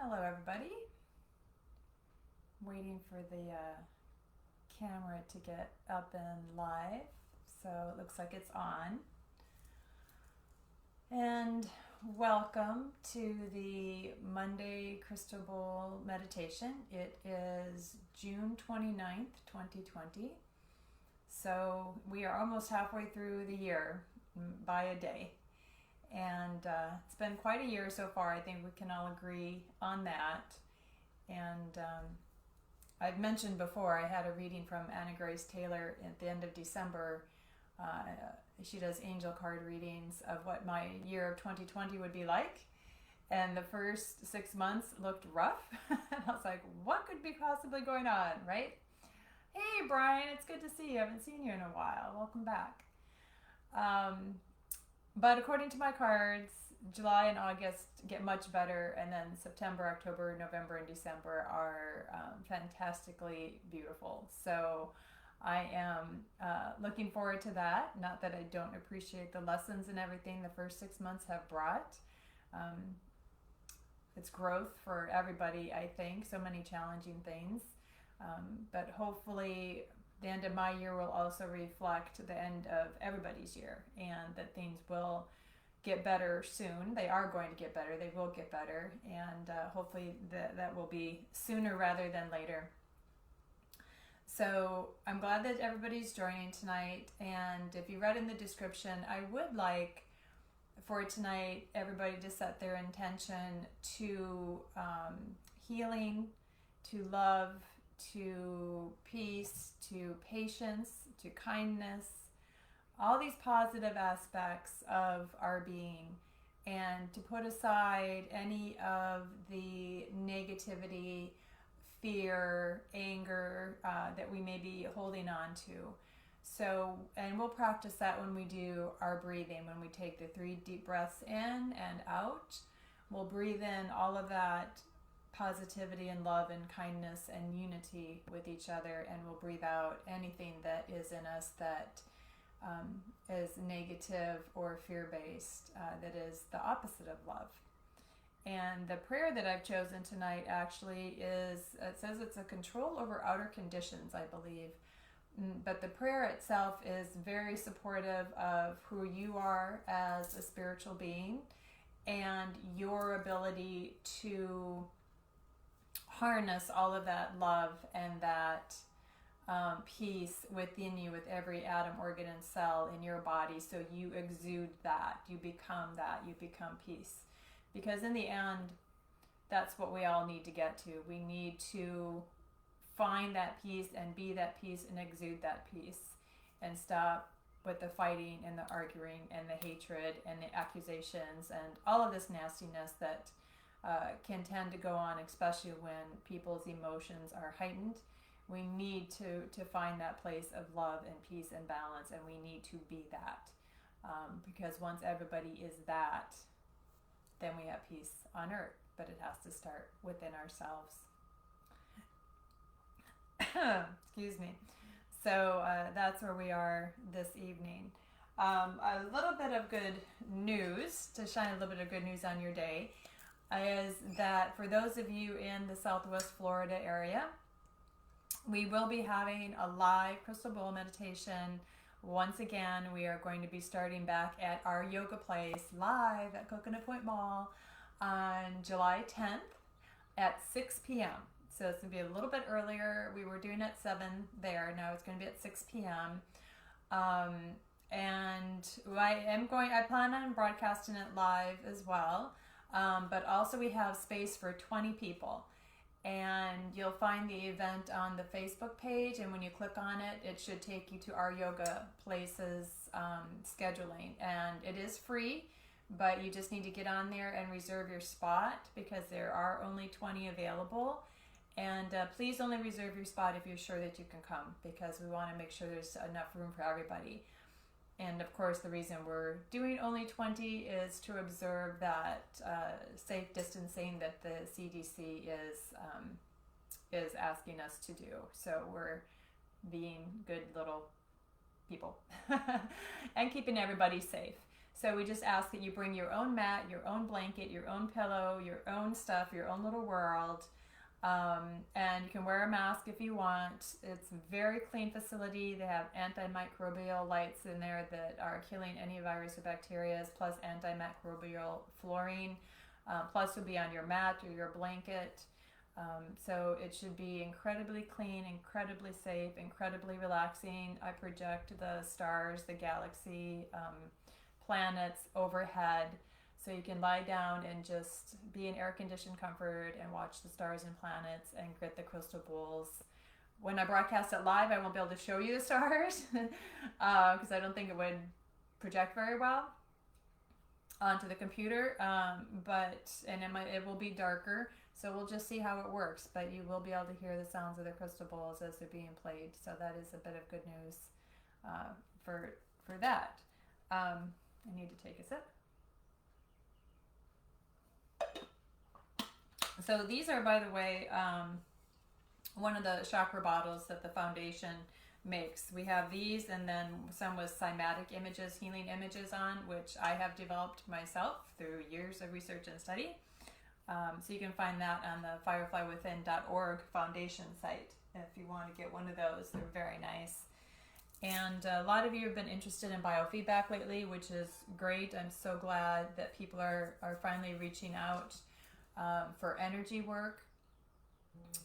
Hello, everybody. Waiting for the camera to get up and live. So it looks like it's on. And welcome to the Monday Crystal Bowl meditation. It is June 29th, 2020. So we are almost halfway through the year by a day. And it's been quite a year so far. I think we can all agree on that. And I've mentioned before, I had a reading from Anna Grace Taylor at the end of December. She does angel card readings of what my year of 2020 would be like. And the first 6 months looked rough. And I was like, what could be possibly going on, right? Hey, Brian, it's good to see you. I haven't seen you in a while. Welcome back. But according to my cards, July and August get much better, and then September, October, November, and December are fantastically beautiful. So I am looking forward to that. Not that I don't appreciate the lessons and everything the first 6 months have brought. It's growth for everybody, I think. So many challenging things. But hopefully the end of my year will also reflect the end of everybody's year, and that things will get better soon. They are going to get better. They will get better, and hopefully that will be sooner rather than later. So I'm glad that everybody's joining tonight, and if you read in the description, I would like for tonight everybody to set their intention to healing, to love, to peace, to patience, to kindness, all these positive aspects of our being, and to put aside any of the negativity, fear, anger that we may be holding on to. So, and we'll practice that when we do our breathing, when we take the 3 deep breaths in and out. We'll breathe in all of that positivity and love and kindness and unity with each other, and we'll breathe out anything that is in us that is negative or fear-based, that is the opposite of love. And the prayer that I've chosen tonight actually is, it says it's a control over outer conditions, I believe. But the prayer itself is very supportive of who you are as a spiritual being and your ability to harness all of that love and that peace within you, with every atom, organ, and cell in your body. So you exude that, you become that, you become peace. Because in the end, that's what we all need to get to. We need to find that peace and be that peace and exude that peace, and stop with the fighting and the arguing and the hatred and the accusations and all of this nastiness that can tend to go on, especially when people's emotions are heightened. We need to find that place of love and peace and balance, and we need to be that. Because once everybody is that, then we have peace on earth. But it has to start within ourselves. Excuse me. So that's where we are this evening. A little bit of good news, to shine a little bit of good news on your day, is that for those of you in the Southwest Florida area, we will be having a live crystal bowl meditation. Once again, we are going to be starting back at our yoga place live at Coconut Point Mall on July 10th at 6 p.m. So it's going to be a little bit earlier. We were doing it at 7 there. Now it's going to be at 6 p.m. And I plan on broadcasting it live as well. But also we have space for 20 people. And you'll find the event on the Facebook page, and when you click on it, it should take you to our yoga place's scheduling. And it is free, but you just need to get on there and reserve your spot, because there are only 20 available. And please only reserve your spot if you're sure that you can come, because we want to make sure there's enough room for everybody. And of course, the reason we're doing only 20 is to observe that safe distancing that the CDC is asking us to do. So we're being good little people and keeping everybody safe. So we just ask that you bring your own mat, your own blanket, your own pillow, your own stuff, your own little world. And you can wear a mask if you want. It's a very clean facility. They have antimicrobial lights in there that are killing any virus or bacteria, plus antimicrobial fluorine. Plus you'll be on your mat or your blanket. So it should be incredibly clean, incredibly safe, incredibly relaxing. I project the stars, the galaxy, planets overhead, so you can lie down and just be in air-conditioned comfort and watch the stars and planets and get the crystal bowls. When I broadcast it live, I won't be able to show you the stars because I don't think it would project very well onto the computer, and it will be darker, so we'll just see how it works, but you will be able to hear the sounds of the crystal bowls as they're being played, so that is a bit of good news for that. I need to take a sip. So these are, by the way, one of the chakra bottles that the foundation makes. We have these, and then some with cymatic images, healing images on, which I have developed myself through years of research and study. So you can find that on the fireflywithin.org foundation site if you want to get one of those. They're very nice. And a lot of you have been interested in biofeedback lately, which is great. I'm so glad that people are finally reaching out for energy work.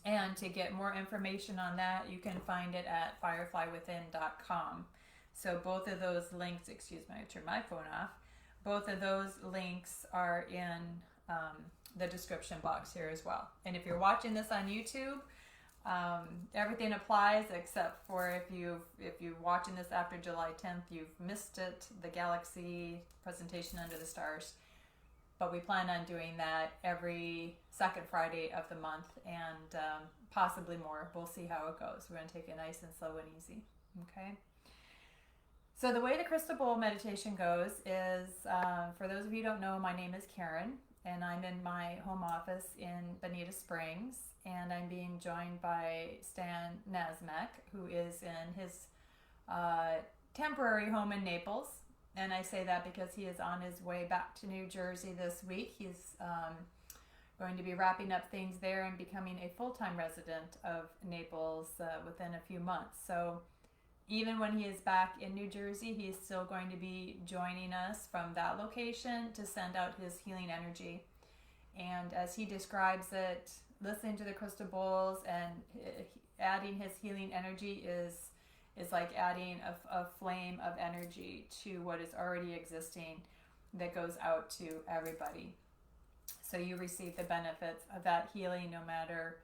And to get more information on that, you can find it at fireflywithin.com. So both of those links, excuse me, I turned my phone off. Both of those links are in the description box here as well. And if you're watching this on YouTube, everything applies except for if you're watching this after July 10th, you've missed it, the galaxy presentation under the stars. But we plan on doing that every second Friday of the month, and possibly more. We'll see how it goes. We're going to take it nice and slow and easy. Okay. So the way the crystal bowl meditation goes is, for those of you who don't know, my name is Karin, and I'm in my home office in Bonita Springs, and I'm being joined by Stan Nazimek, who is in his temporary home in Naples. And I say that because he is on his way back to New Jersey this week. He's going to be wrapping up things there and becoming a full-time resident of Naples within a few months. So even when he is back in New Jersey, he is still going to be joining us from that location to send out his healing energy. And as he describes it, listening to the crystal bowls and adding his healing energy is like adding a flame of energy to what is already existing that goes out to everybody. So you receive the benefits of that healing no matter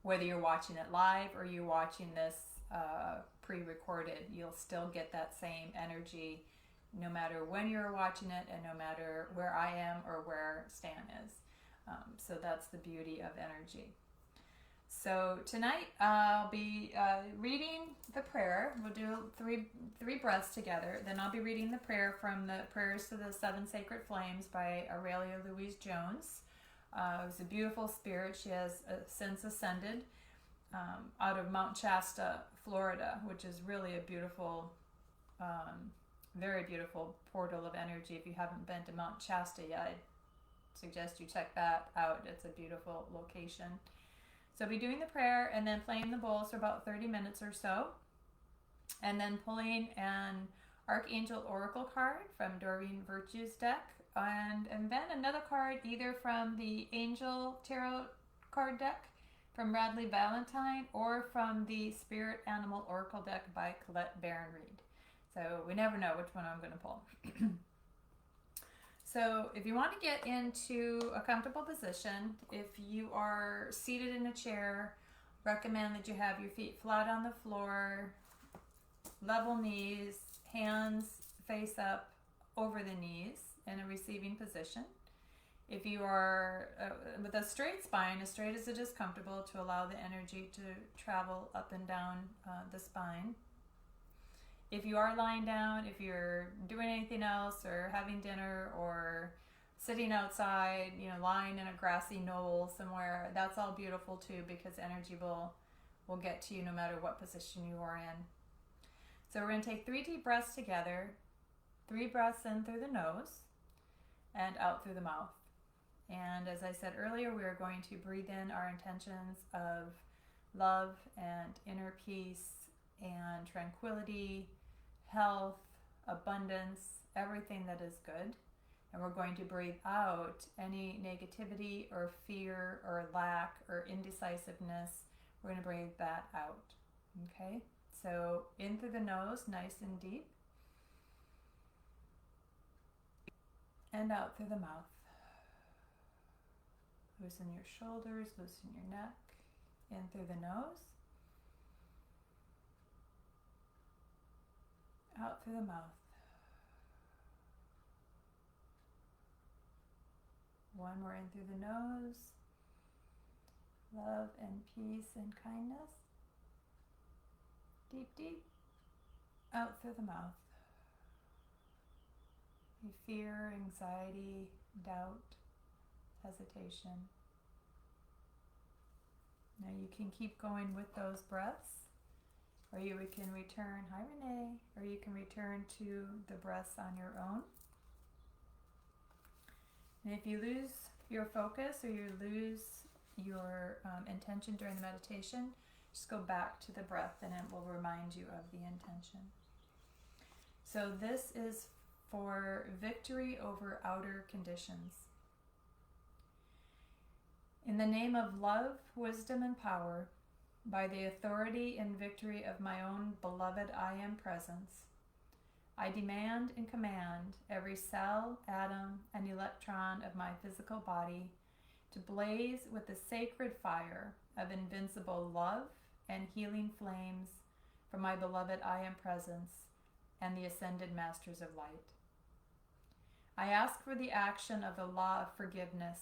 whether you're watching it live or you're watching this pre-recorded. You'll still get that same energy no matter when you're watching it and no matter where I am or where Stan is. So that's the beauty of energy. So tonight I'll be reading the prayer. We'll do three breaths together. Then I'll be reading the prayer from the Prayers to the Seven Sacred Flames by Aurelia Louise Jones. Who's a beautiful spirit. She has since ascended out of Mount Shasta, Florida, which is really a beautiful, very beautiful portal of energy. If you haven't been to Mount Shasta yet, I suggest you check that out. It's a beautiful location. So I'll be doing the prayer and then playing the bowls for about 30 minutes or so. And then pulling an Archangel Oracle card from Doreen Virtue's deck. And then another card either from the Angel Tarot card deck from Radley Valentine or from the Spirit Animal Oracle deck by Colette Baron-Reed. So we never know which one I'm going to pull. So if you want to get into a comfortable position, if you are seated in a chair, recommend that you have your feet flat on the floor, level knees, hands face up over the knees in a receiving position. If you are with a straight spine, as straight as it is comfortable to allow the energy to travel up and down the spine. If you are lying down, if you're doing anything else or having dinner or sitting outside, lying in a grassy knoll somewhere, that's all beautiful too, because energy will get to you no matter what position you are in. So we're going to take 3 deep breaths together. 3 breaths in through the nose and out through the mouth. And as I said earlier, we are going to breathe in our intentions of love and inner peace and tranquility, health, abundance, everything that is good. And we're going to breathe out any negativity or fear or lack or indecisiveness. We're going to breathe that out. Okay? So in through the nose, nice and deep. And out through the mouth. Loosen your shoulders, loosen your neck. In through the nose. Out through the mouth. One more in through the nose. Love and peace and kindness. Deep, deep. Out through the mouth. Fear, anxiety, doubt, hesitation. Now you can keep going with those breaths, or you can return, hi Renee, or you can return to the breaths on your own. And if you lose your focus or you lose your intention during the meditation, just go back to the breath and it will remind you of the intention. So this is for victory over outer conditions. In the name of love, wisdom, and power, by the authority and victory of my own beloved I Am presence, I demand and command every cell, atom, and electron of my physical body to blaze with the sacred fire of invincible love and healing flames from my beloved I Am presence and the ascended masters of light. I ask for the action of the law of forgiveness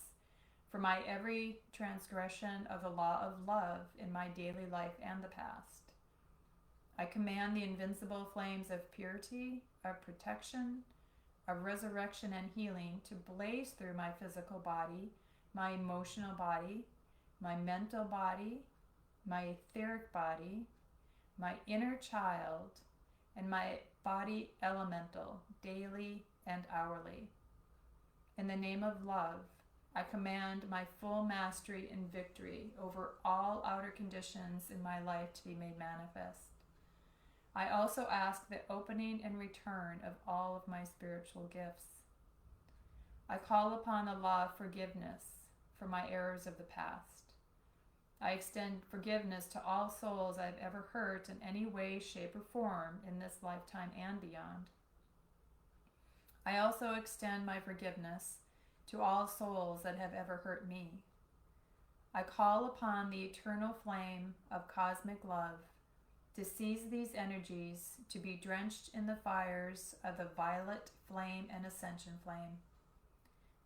for my every transgression of the law of love in my daily life and the past. I command the invincible flames of purity, of protection, of resurrection and healing to blaze through my physical body, my emotional body, my mental body, my etheric body, my inner child, and my body elemental, daily and hourly. In the name of love, I command my full mastery and victory over all outer conditions in my life to be made manifest. I also ask the opening and return of all of my spiritual gifts. I call upon the law of forgiveness for my errors of the past. I extend forgiveness to all souls I've ever hurt in any way, shape, or form in this lifetime and beyond. I also extend my forgiveness to all souls that have ever hurt me. I call upon the eternal flame of cosmic love to seize these energies to be drenched in the fires of the violet flame and ascension flame.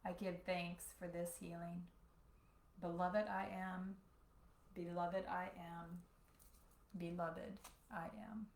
I give thanks for this healing. Beloved I am, beloved I am, beloved I am.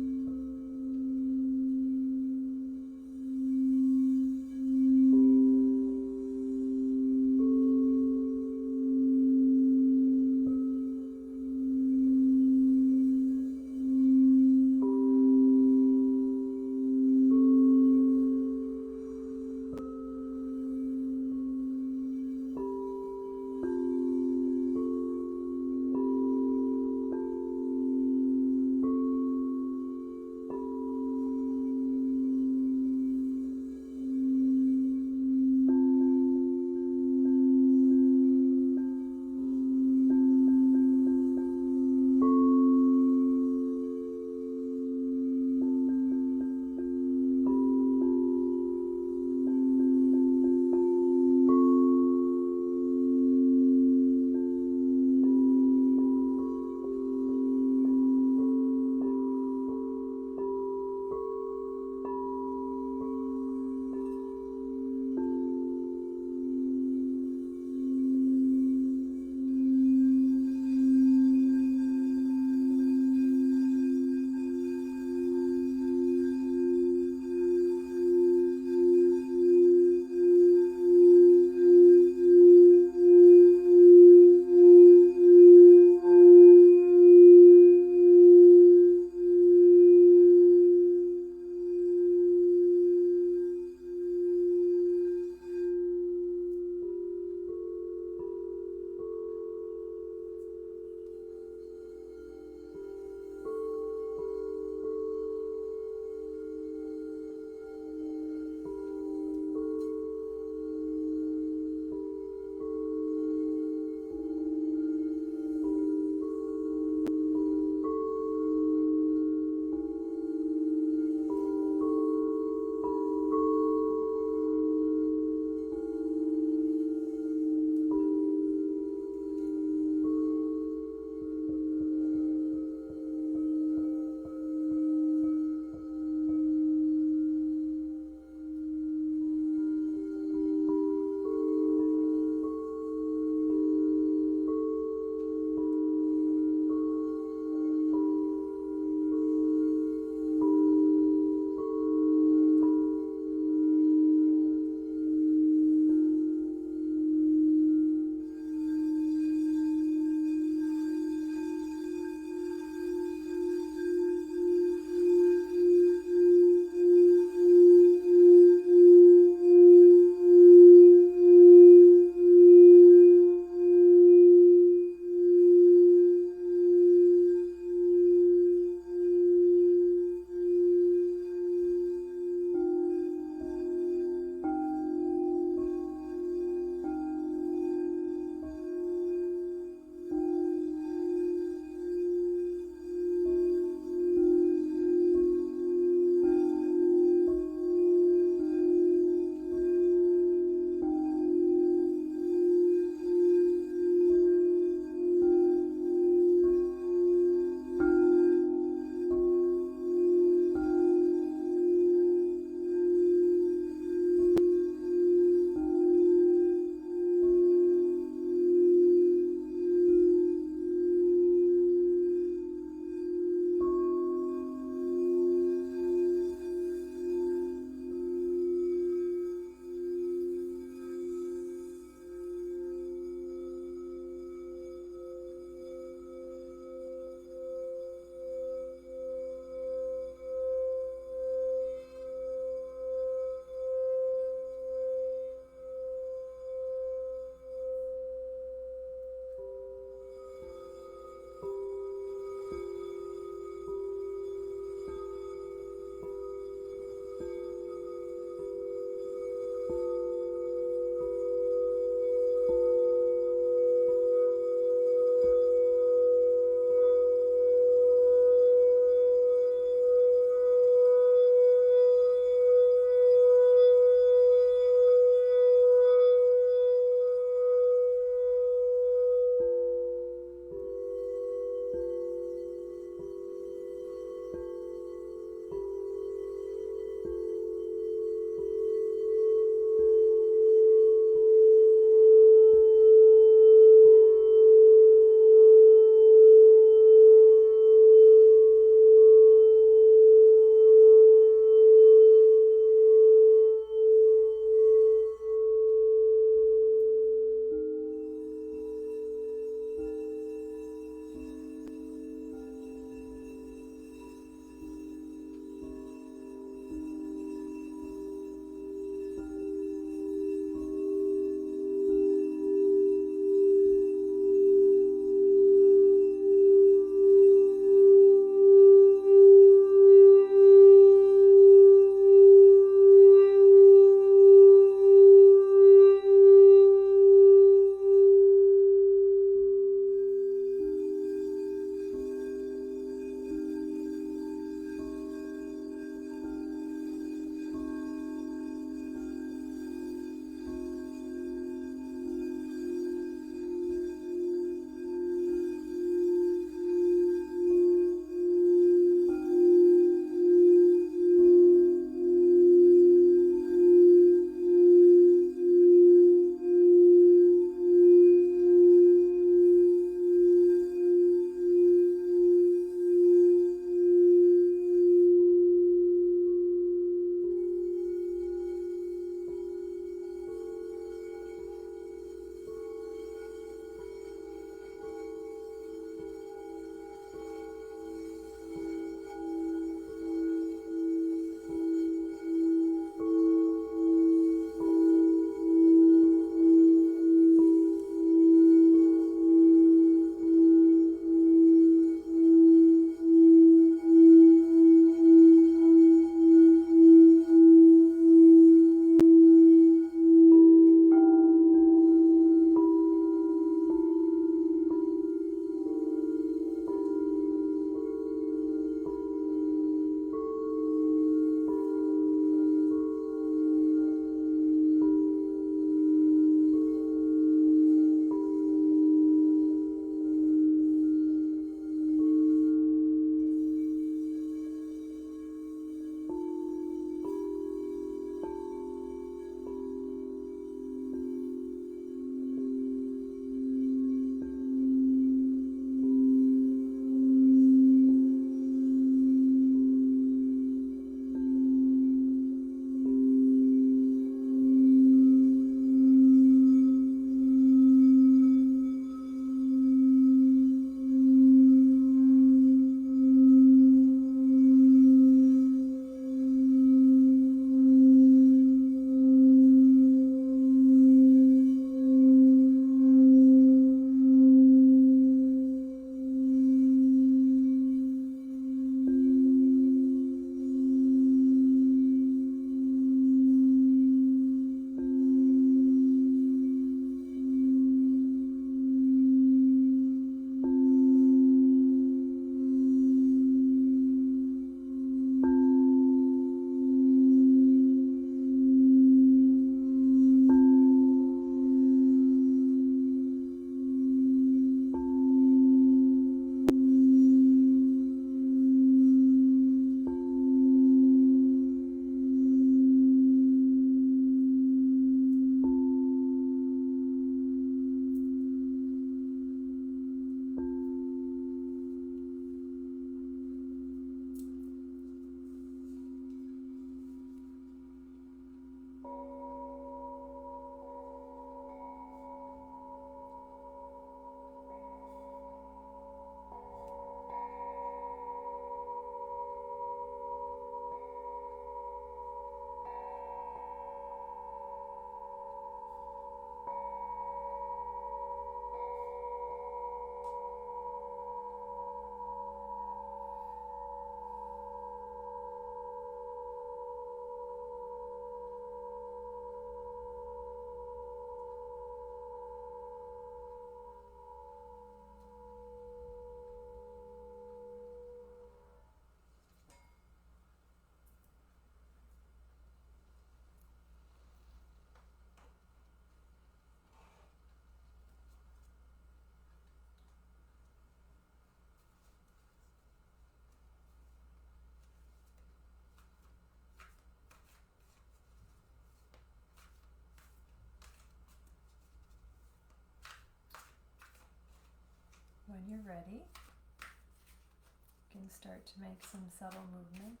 when you're ready, you can start to make some subtle movements.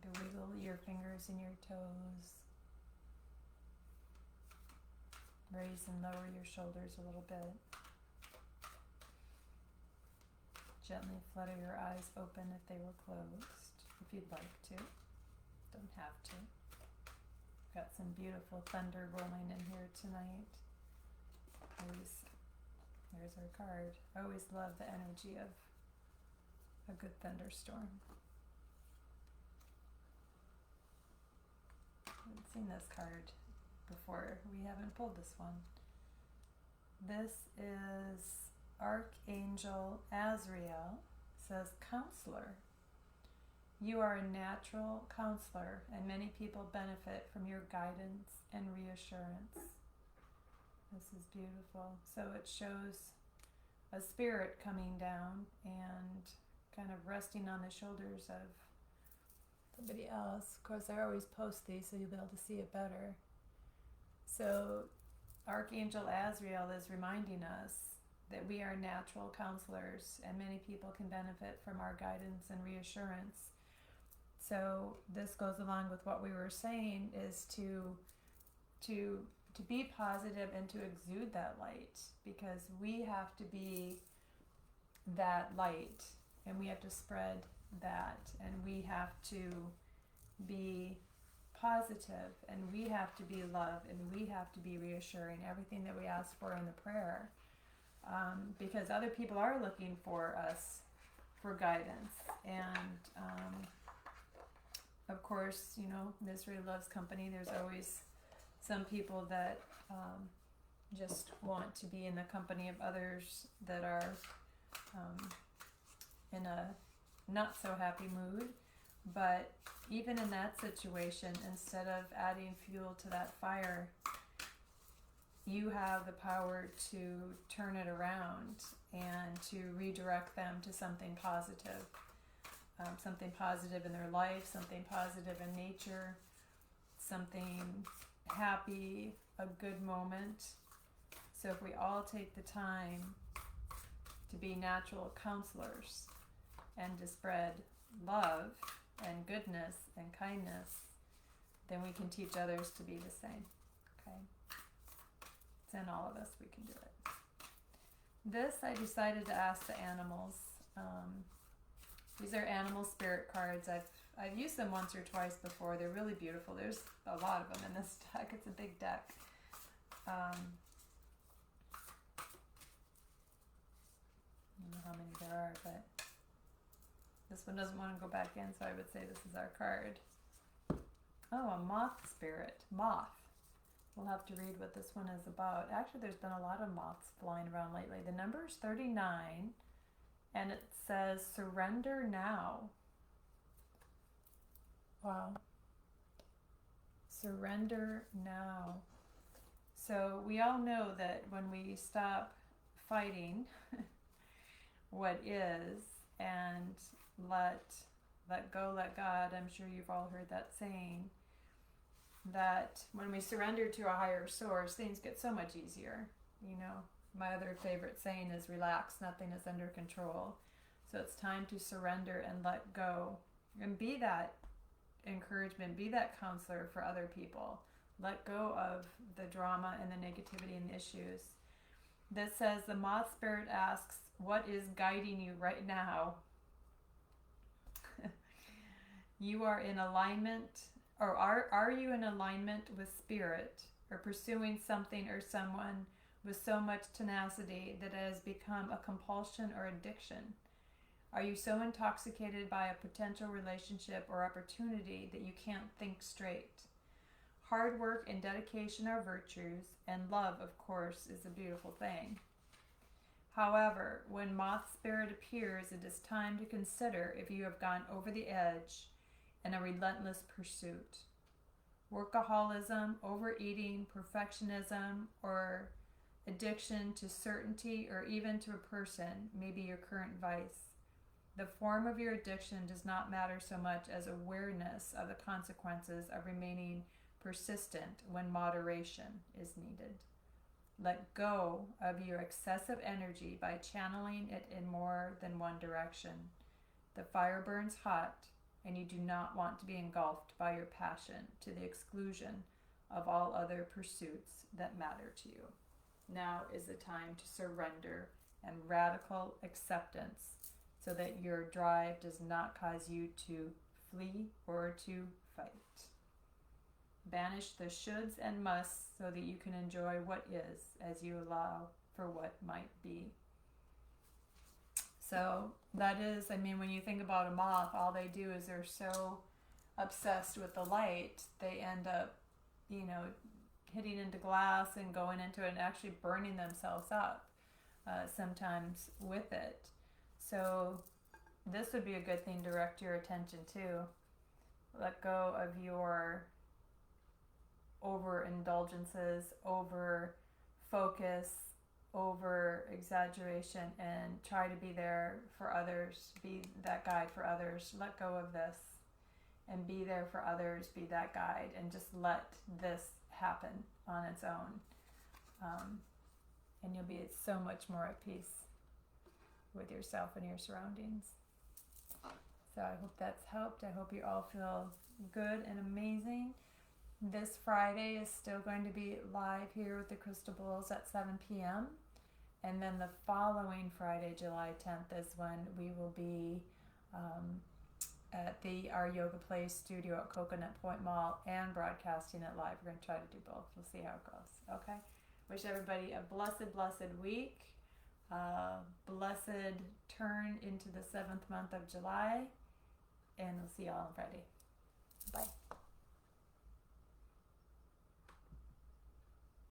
Wiggle your fingers and your toes. Raise and lower your shoulders a little bit. Gently flutter your eyes open if they were closed, if you'd like to. Don't have to. Got some beautiful thunder rolling in here tonight. There's our card. I always love the energy of a good thunderstorm. I haven't seen this card before. We haven't pulled this one. This is Archangel Azrael. Says counselor. You are a natural counselor, and many people benefit from your guidance and reassurance. This is beautiful. So it shows a spirit coming down and kind of resting on the shoulders of somebody else. Of course, I always post these so you'll be able to see it better. So Archangel Azrael is reminding us that we are natural counselors and many people can benefit from our guidance and reassurance. So this goes along with what we were saying, is to be positive and to exude that light, because we have to be that light and we have to spread that, and we have to be positive, and we have to be love, and we have to be reassuring everything that we ask for in the prayer, because other people are looking for us for guidance. And of course, you know, misery loves company. There's always some people that just want to be in the company of others that are in a not so happy mood. But even in that situation, instead of adding fuel to that fire, you have the power to turn it around and to redirect them to something positive in their life, something positive in nature, something happy, a good moment. So if we all take the time to be natural counselors and to spread love and goodness and kindness, then we can teach others to be the same. Okay? It's in all of us. We can do it. This I decided to ask the animals. These are animal spirit cards. I've used them once or twice before. They're really beautiful. There's a lot of them in this deck. It's a big deck. I don't know how many there are, but this one doesn't want to go back in, so I would say this is our card. Oh, a moth spirit. Moth. We'll have to read what this one is about. Actually, there's been a lot of moths flying around lately. The number is 39, and it says surrender now. Wow. Surrender now. So we all know that when we stop fighting what is and let go, let God, I'm sure you've all heard that saying, that when we surrender to a higher source, things get so much easier. You know, my other favorite saying is relax, nothing is under control. So it's time to surrender and let go and be that encouragement, be that counselor for other people. Let go of the drama and the negativity and the issues. This says the moth spirit asks, what is guiding you right now? You are in alignment, or are you in alignment with spirit, or pursuing something or someone with so much tenacity that it has become a compulsion or addiction? Are you so intoxicated by a potential relationship or opportunity that you can't think straight? Hard work and dedication are virtues, and love, of course, is a beautiful thing. However, when moth spirit appears, it is time to consider if you have gone over the edge in a relentless pursuit. Workaholism, overeating, perfectionism, or addiction to certainty or even to a person may be your current vice. The form of your addiction does not matter so much as awareness of the consequences of remaining persistent when moderation is needed. Let go of your excessive energy by channeling it in more than one direction. The fire burns hot, and you do not want to be engulfed by your passion to the exclusion of all other pursuits that matter to you. Now is the time to surrender and radical acceptance so that your drive does not cause you to flee or to fight. Banish the shoulds and musts so that you can enjoy what is as you allow for what might be. So that is, I mean, when you think about a moth, all they do is they're so obsessed with the light, they end up, you know, hitting into glass and going into it and actually burning themselves up sometimes with it. So this would be a good thing to direct your attention to. Let go of your overindulgences, over focus, over exaggeration, and try to be there for others, be that guide for others. Let go of this and be there for others, be that guide, and just let this happen on its own. And you'll be so much more at peace with yourself and your surroundings. So I hope that's helped. I hope you all feel good and amazing. This Friday is still going to be live here with the Crystal Bowls at 7 p.m. And then the following Friday, July 10th, is when we will be at our Yoga Play studio at Coconut Point Mall and broadcasting it live. We're going to try to do both. We'll see how it goes. Okay? Wish everybody a blessed, blessed week. Blessed turn into the 7th month of July. And we'll see you all on Friday. Bye.